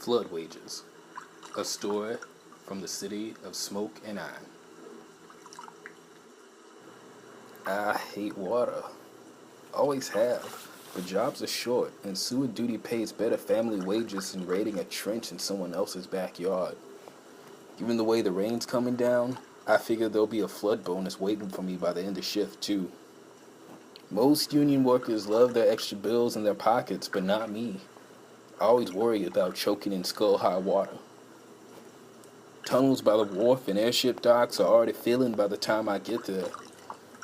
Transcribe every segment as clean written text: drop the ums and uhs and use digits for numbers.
Flood Wages, a story from the city of smoke and iron. I hate water. Always have. But jobs are short, and sewer duty pays better family wages than raiding a trench in someone else's backyard. Given the way the rain's coming down, I figure there'll be a flood bonus waiting for me by the end of shift, too. Most union workers love their extra bills in their pockets, but not me. I always worry about choking in skull-high water. Tunnels by the wharf and airship docks are already filling by the time I get there.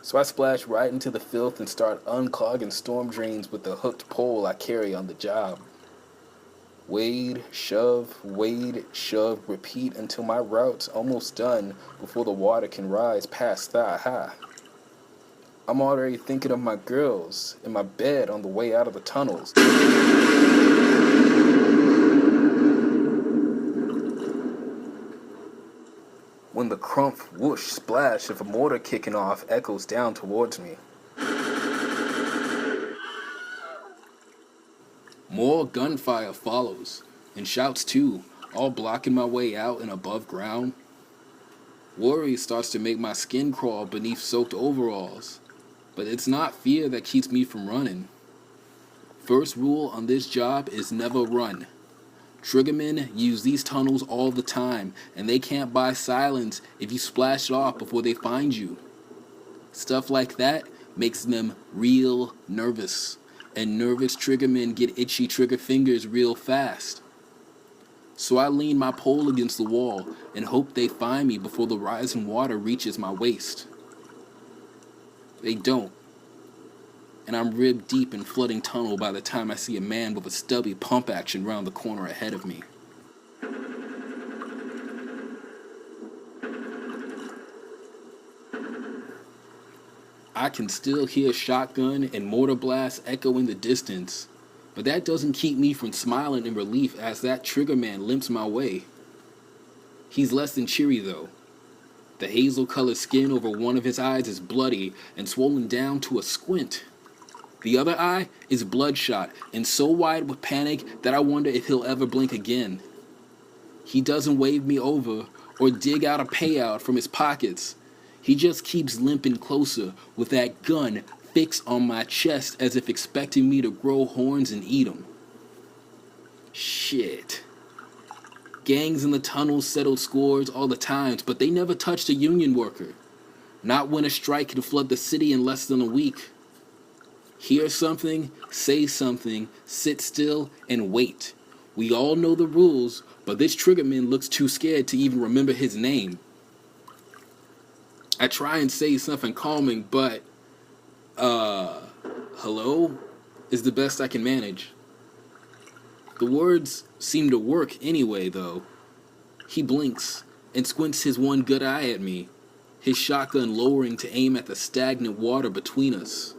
So I splash right into the filth and start unclogging storm drains with the hooked pole I carry on the job. Wade, shove, repeat until my route's almost done before the water can rise past thigh high. I'm already thinking of my girls in my bed on the way out of the tunnels. When the crump, whoosh, splash of a mortar kicking off echoes down towards me. More gunfire follows, and shouts too, all blocking my way out and above ground. Worry starts to make my skin crawl beneath soaked overalls, but it's not fear that keeps me from running. First rule on this job is never run. Triggermen use these tunnels all the time, and they can't buy silence if you splash it off before they find you. Stuff like that makes them real nervous, and nervous triggermen get itchy trigger fingers real fast. So I lean my pole against the wall and hope they find me before the rising water reaches my waist. They don't, and I'm rib deep in flooding tunnel by the time I see a man with a stubby pump action round the corner ahead of me. I can still hear shotgun and mortar blasts echo in the distance, but that doesn't keep me from smiling in relief as that trigger man limps my way. He's less than cheery though. The hazel-colored skin over one of his eyes is bloody and swollen down to a squint. The other eye is bloodshot and so wide with panic that I wonder if he'll ever blink again. He doesn't wave me over or dig out a payout from his pockets. He just keeps limping closer with that gun fixed on my chest as if expecting me to grow horns and eat 'em. Shit. Gangs in the tunnels settle scores all the times, but they never touched a union worker. Not when a strike can flood the city in less than a week. Hear something, say something, sit still, and wait. We all know the rules, but this triggerman looks too scared to even remember his name. I try and say something calming, but, hello? Is the best I can manage. The words seem to work anyway, though. He blinks and squints his one good eye at me, his shotgun lowering to aim at the stagnant water between us.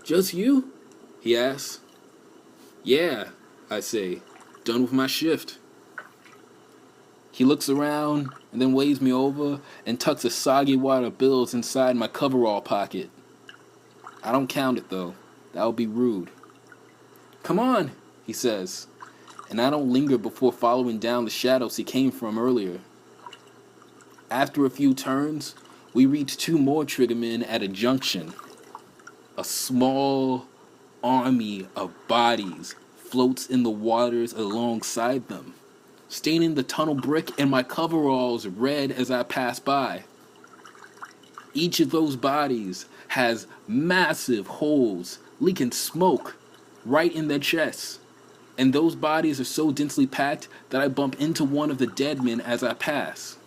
Just you? He asks. Yeah, I say, done with my shift. He looks around and then waves me over and tucks a soggy wad of bills inside my coverall pocket. I don't count it though, that would be rude. Come on, he says, and I don't linger before following down the shadows he came from earlier. After a few turns, we reach two more triggermen at a junction. A small army of bodies floats in the waters alongside them, staining the tunnel brick and my coveralls red as I pass by. Each of those bodies has massive holes leaking smoke right in their chests, and those bodies are so densely packed that I bump into one of the dead men as I pass.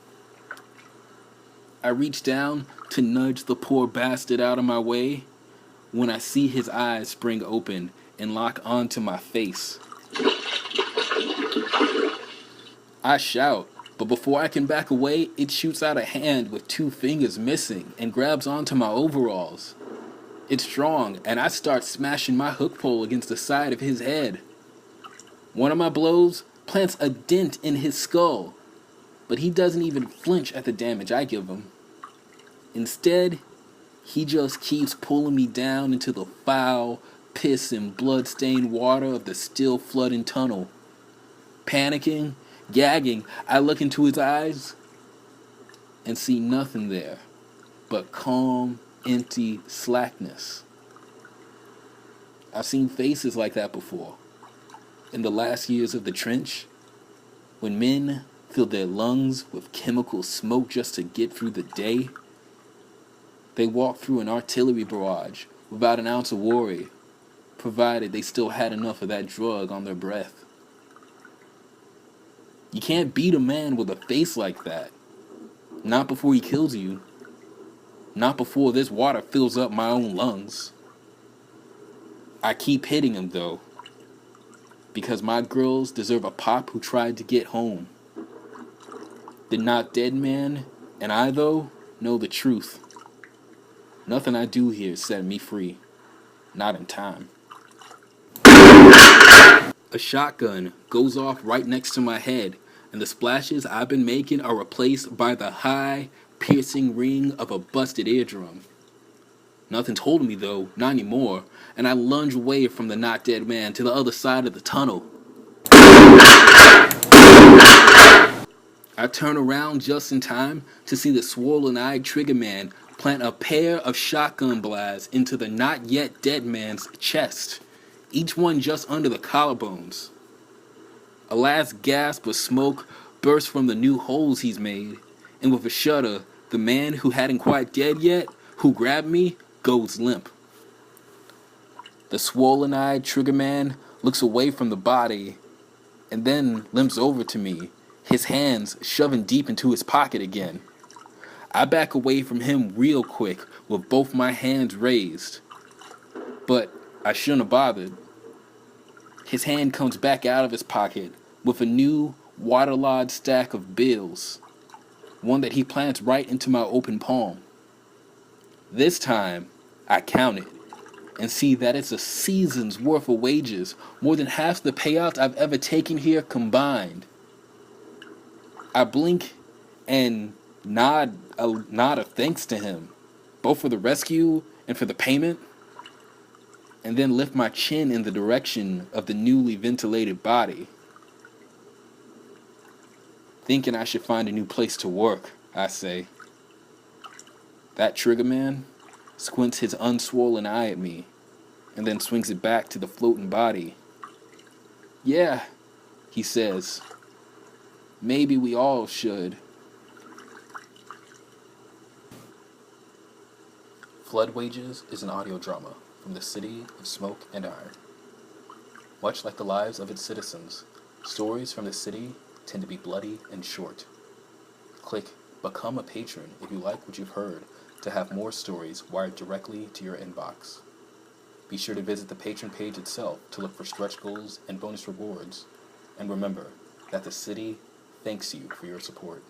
I reach down to nudge the poor bastard out of my way when I see his eyes spring open and lock onto my face. I shout, but before I can back away, it shoots out a hand with two fingers missing and grabs onto my overalls. It's strong, and I start smashing my hook pole against the side of his head. One of my blows plants a dent in his skull, but he doesn't even flinch at the damage I give him. Instead, he just keeps pulling me down into the foul, piss and blood-stained water of the still flooding tunnel. Panicking, gagging, I look into his eyes and see nothing there but calm, empty slackness. I've seen faces like that before. In the last years of the trench, when men filled their lungs with chemical smoke just to get through the day, they walked through an artillery barrage without an ounce of worry, provided they still had enough of that drug on their breath. You can't beat a man with a face like that. Not before he kills you. Not before this water fills up my own lungs. I keep hitting him though, because my girls deserve a pop who tried to get home. The not dead man and I, though, know the truth. Nothing I do here set me free. Not in time. A shotgun goes off right next to my head, and the splashes I've been making are replaced by the high, piercing ring of a busted eardrum. Nothing's holding me though, not anymore, and I lunge away from the not dead man to the other side of the tunnel. I turn around just in time to see the swollen-eyed trigger man plant a pair of shotgun blasts into the not yet dead man's chest, each one just under the collarbones. A last gasp of smoke bursts from the new holes he's made, and with a shudder, the man who hadn't quite dead yet, who grabbed me, goes limp. The swollen-eyed trigger man looks away from the body and then limps over to me, his hands shoving deep into his pocket again. I back away from him real quick with both my hands raised. But I shouldn't have bothered. His hand comes back out of his pocket with a new waterlogged stack of bills, one that he plants right into my open palm. This time, I count it and see that it's a season's worth of wages, more than half the payouts I've ever taken here combined. I blink and nod of thanks to him, both for the rescue and for the payment, and then lift my chin in the direction of the newly ventilated body. Thinking I should find a new place to work, I say. That trigger man squints his unswollen eye at me, and then swings it back to the floating body. Yeah, he says. Maybe we all should. Flood Wages is an audio drama from the City of Smoke and Iron. Much like the lives of its citizens, stories from the city tend to be bloody and short. Click Become a Patron if you like what you've heard to have more stories wired directly to your inbox. Be sure to visit the patron page itself to look for stretch goals and bonus rewards. And remember that the city thanks you for your support.